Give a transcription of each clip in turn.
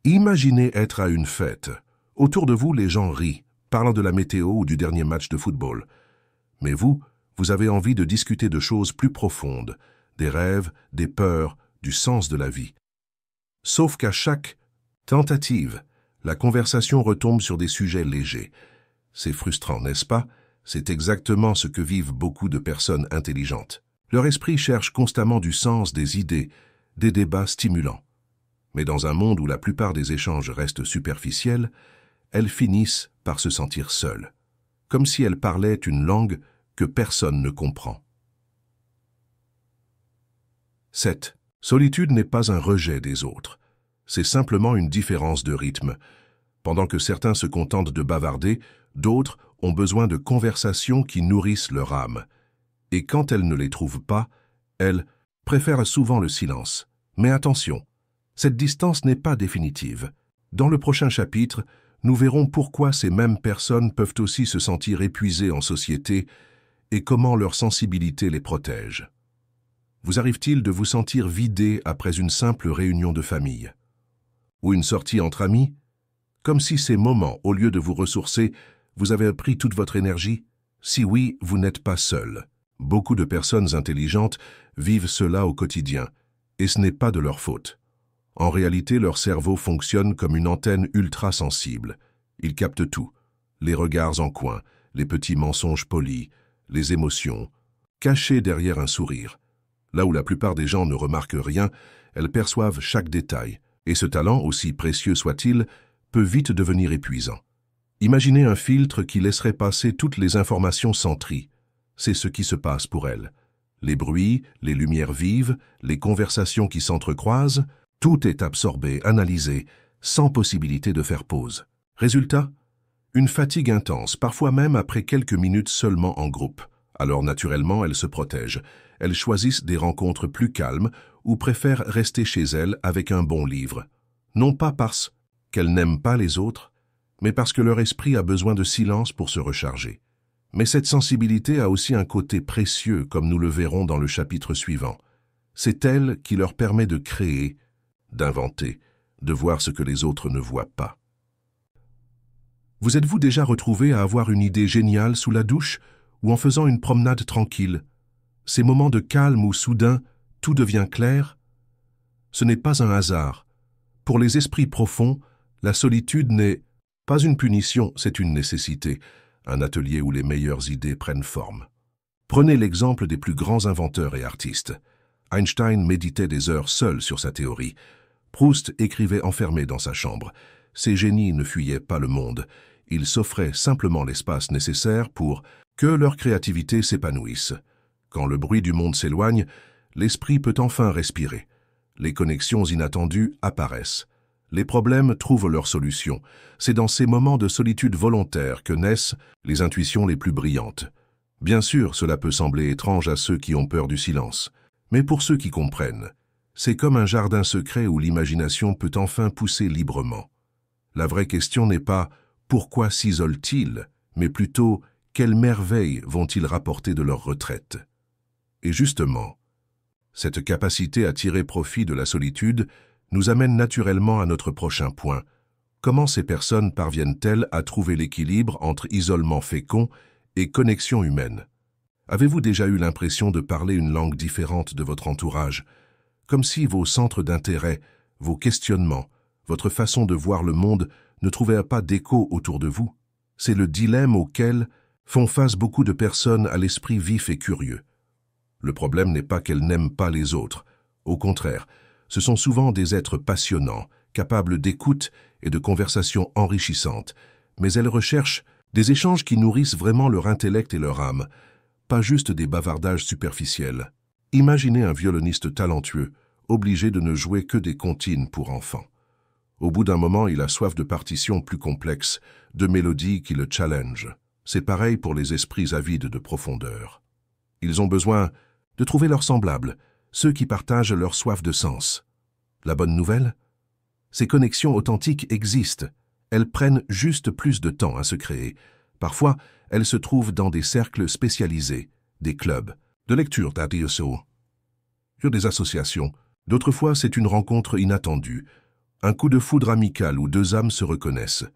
Imaginez être à une fête. Autour de vous, les gens rient, parlant de la météo ou du dernier match de football. Mais vous avez envie de discuter de choses plus profondes, des rêves, des peurs, du sens de la vie. Sauf qu'à chaque tentative, la conversation retombe sur des sujets légers. C'est frustrant, n'est-ce pas? C'est exactement ce que vivent beaucoup de personnes intelligentes. Leur esprit cherche constamment du sens, des idées, des débats stimulants. Mais dans un monde où la plupart des échanges restent superficiels, elles finissent par se sentir seules, comme si elles parlaient une langue que personne ne comprend. 7. Solitude n'est pas un rejet des autres. C'est simplement une différence de rythme. Pendant que certains se contentent de bavarder, d'autres ont besoin de conversations qui nourrissent leur âme. Et quand elles ne les trouvent pas, elles préfèrent souvent le silence. Mais attention, cette distance n'est pas définitive. Dans le prochain chapitre, nous verrons pourquoi ces mêmes personnes peuvent aussi se sentir épuisées en société et comment leur sensibilité les protège. Vous arrive-t-il de vous sentir vidé après une simple réunion de famille? Ou une sortie entre amis? Comme si ces moments, au lieu de vous ressourcer, vous avez pris toute votre énergie? Si oui, vous n'êtes pas seul. Beaucoup de personnes intelligentes vivent cela au quotidien, et ce n'est pas de leur faute. En réalité, leur cerveau fonctionne comme une antenne ultra sensible. Il capte tout, les regards en coin, les petits mensonges polis, les émotions, cachées derrière un sourire. Là où la plupart des gens ne remarquent rien, elles perçoivent chaque détail, et ce talent, aussi précieux soit-il, peut vite devenir épuisant. Imaginez un filtre qui laisserait passer toutes les informations sans tri. C'est ce qui se passe pour elles. Les bruits, les lumières vives, les conversations qui s'entrecroisent, tout est absorbé, analysé, sans possibilité de faire pause. Résultat? Une fatigue intense, parfois même après quelques minutes seulement en groupe. Alors naturellement, elles se protègent. Elles choisissent des rencontres plus calmes ou préfèrent rester chez elles avec un bon livre. Non pas parce qu'elles n'aiment pas les autres, mais parce que leur esprit a besoin de silence pour se recharger. Mais cette sensibilité a aussi un côté précieux, comme nous le verrons dans le chapitre suivant. C'est elle qui leur permet de créer, d'inventer, de voir ce que les autres ne voient pas. Vous êtes-vous déjà retrouvé à avoir une idée géniale sous la douche ou en faisant une promenade tranquille? Ces moments de calme où soudain tout devient clair? Ce n'est pas un hasard. Pour les esprits profonds, la solitude n'est pas une punition, c'est une nécessité, un atelier où les meilleures idées prennent forme. Prenez l'exemple des plus grands inventeurs et artistes. Einstein méditait des heures seul sur sa théorie. Proust écrivait enfermé dans sa chambre. Ces génies ne fuyaient pas le monde. Ils s'offraient simplement l'espace nécessaire pour que leur créativité s'épanouisse. Quand le bruit du monde s'éloigne, l'esprit peut enfin respirer. Les connexions inattendues apparaissent. Les problèmes trouvent leur solution. C'est dans ces moments de solitude volontaire que naissent les intuitions les plus brillantes. Bien sûr, cela peut sembler étrange à ceux qui ont peur du silence. Mais pour ceux qui comprennent, c'est comme un jardin secret où l'imagination peut enfin pousser librement. La vraie question n'est pas « pourquoi s'isolent-ils ?», mais plutôt « quelles merveilles vont-ils rapporter de leur retraite ?» Et justement, cette capacité à tirer profit de la solitude nous amène naturellement à notre prochain point. Comment ces personnes parviennent-elles à trouver l'équilibre entre isolement fécond et connexion humaine? Avez-vous déjà eu l'impression de parler une langue différente de votre entourage, comme si vos centres d'intérêt, vos questionnements, votre façon de voir le monde ne trouvaient pas d'écho autour de vous? C'est le dilemme auquel font face beaucoup de personnes à l'esprit vif et curieux. Le problème n'est pas qu'elles n'aiment pas les autres. Au contraire, ce sont souvent des êtres passionnants, capables d'écoute et de conversations enrichissantes, mais elles recherchent des échanges qui nourrissent vraiment leur intellect et leur âme, pas juste des bavardages superficiels. Imaginez un violoniste talentueux, obligé de ne jouer que des comptines pour enfants. Au bout d'un moment, il a soif de partitions plus complexes, de mélodies qui le challengent. C'est pareil pour les esprits avides de profondeur. Ils ont besoin de trouver leurs semblables, ceux qui partagent leur soif de sens. La bonne nouvelle? Ces connexions authentiques existent. Elles prennent juste plus de temps à se créer. Parfois, elles se trouvent dans des cercles spécialisés, des clubs, de lecture d'ADSO, sur des associations. D'autres fois, c'est une rencontre inattendue, Un coup de foudre amical où deux âmes se reconnaissent.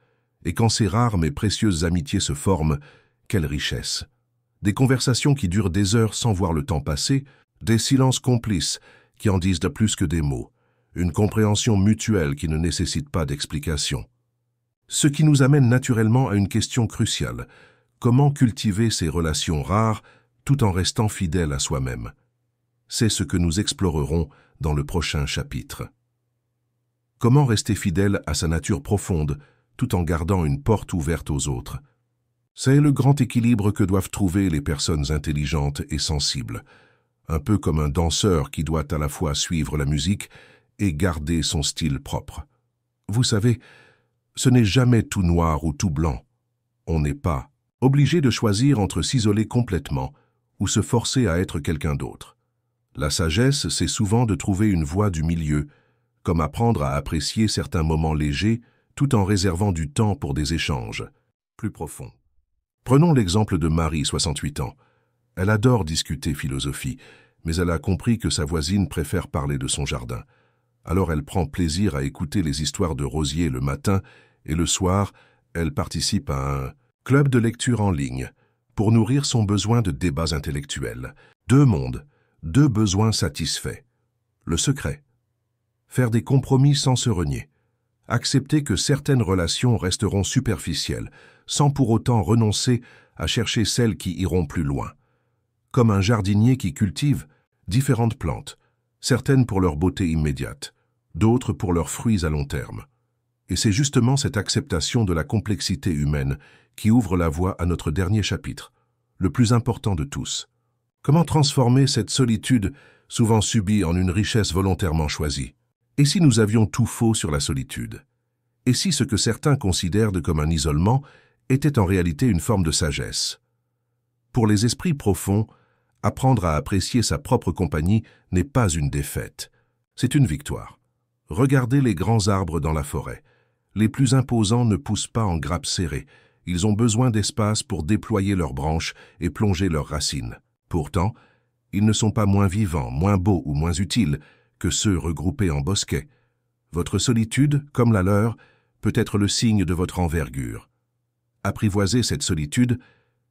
Et quand ces rares mais précieuses amitiés se forment, quelle richesse! Des conversations qui durent des heures sans voir le temps passer, des silences complices qui en disent de plus que des mots, une compréhension mutuelle qui ne nécessite pas d'explication. Ce qui nous amène naturellement à une question cruciale. Comment cultiver ces relations rares tout en restant fidèle à soi-même? C'est ce que nous explorerons dans le prochain chapitre. Comment rester fidèle à sa nature profonde tout en gardant une porte ouverte aux autres? C'est le grand équilibre que doivent trouver les personnes intelligentes et sensibles, un peu comme un danseur qui doit à la fois suivre la musique et garder son style propre. Vous savez, ce n'est jamais tout noir ou tout blanc. On n'est pas obligé de choisir entre s'isoler complètement ou se forcer à être quelqu'un d'autre. La sagesse, c'est souvent de trouver une voie du milieu, comme apprendre à apprécier certains moments légers tout en réservant du temps pour des échanges plus profonds. Prenons l'exemple de Marie, 68 ans. Elle adore discuter philosophie, mais elle a compris que sa voisine préfère parler de son jardin. Alors elle prend plaisir à écouter les histoires de Rosier le matin et le soir, elle participe à un club de lecture en ligne pour nourrir son besoin de débats intellectuels. Deux mondes, deux besoins satisfaits. Le secret. Faire des compromis sans se renier. Accepter que certaines relations resteront superficielles, sans pour autant renoncer à chercher celles qui iront plus loin. Comme un jardinier qui cultive différentes plantes, certaines pour leur beauté immédiate, d'autres pour leurs fruits à long terme. Et c'est justement cette acceptation de la complexité humaine qui ouvre la voie à notre dernier chapitre, le plus important de tous. Comment transformer cette solitude, souvent subie, en une richesse volontairement choisie? Et si nous avions tout faux sur la solitude? Et si ce que certains considèrent comme un isolement était en réalité une forme de sagesse? Pour les esprits profonds, apprendre à apprécier sa propre compagnie n'est pas une défaite, c'est une victoire. Regardez les grands arbres dans la forêt. Les plus imposants ne poussent pas en grappes serrées. Ils ont besoin d'espace pour déployer leurs branches et plonger leurs racines. Pourtant, ils ne sont pas moins vivants, moins beaux ou moins utiles que ceux regroupés en bosquet. Votre solitude, comme la leur, peut être le signe de votre envergure. Apprivoiser cette solitude,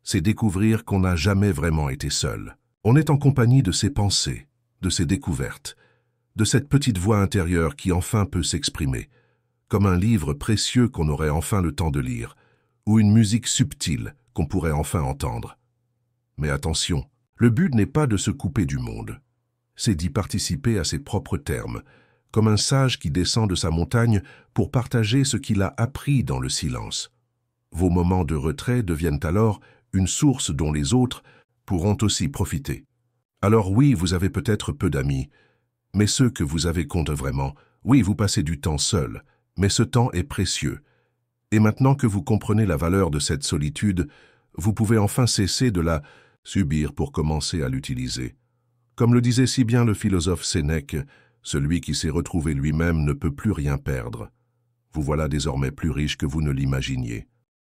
c'est découvrir qu'on n'a jamais vraiment été seul. On est en compagnie de ses pensées, de ses découvertes, de cette petite voix intérieure qui enfin peut s'exprimer, comme un livre précieux qu'on aurait enfin le temps de lire, ou une musique subtile qu'on pourrait enfin entendre. Mais attention, le but n'est pas de se couper du monde, c'est d'y participer à ses propres termes, comme un sage qui descend de sa montagne pour partager ce qu'il a appris dans le silence. Vos moments de retrait deviennent alors une source dont les autres pourront aussi profiter. Alors oui, vous avez peut-être peu d'amis, mais ceux que vous avez comptent vraiment. Oui, vous passez du temps seul, mais ce temps est précieux. Et maintenant que vous comprenez la valeur de cette solitude, vous pouvez enfin cesser de la subir pour commencer à l'utiliser. Comme le disait si bien le philosophe Sénèque, celui qui s'est retrouvé lui-même ne peut plus rien perdre. Vous voilà désormais plus riche que vous ne l'imaginiez.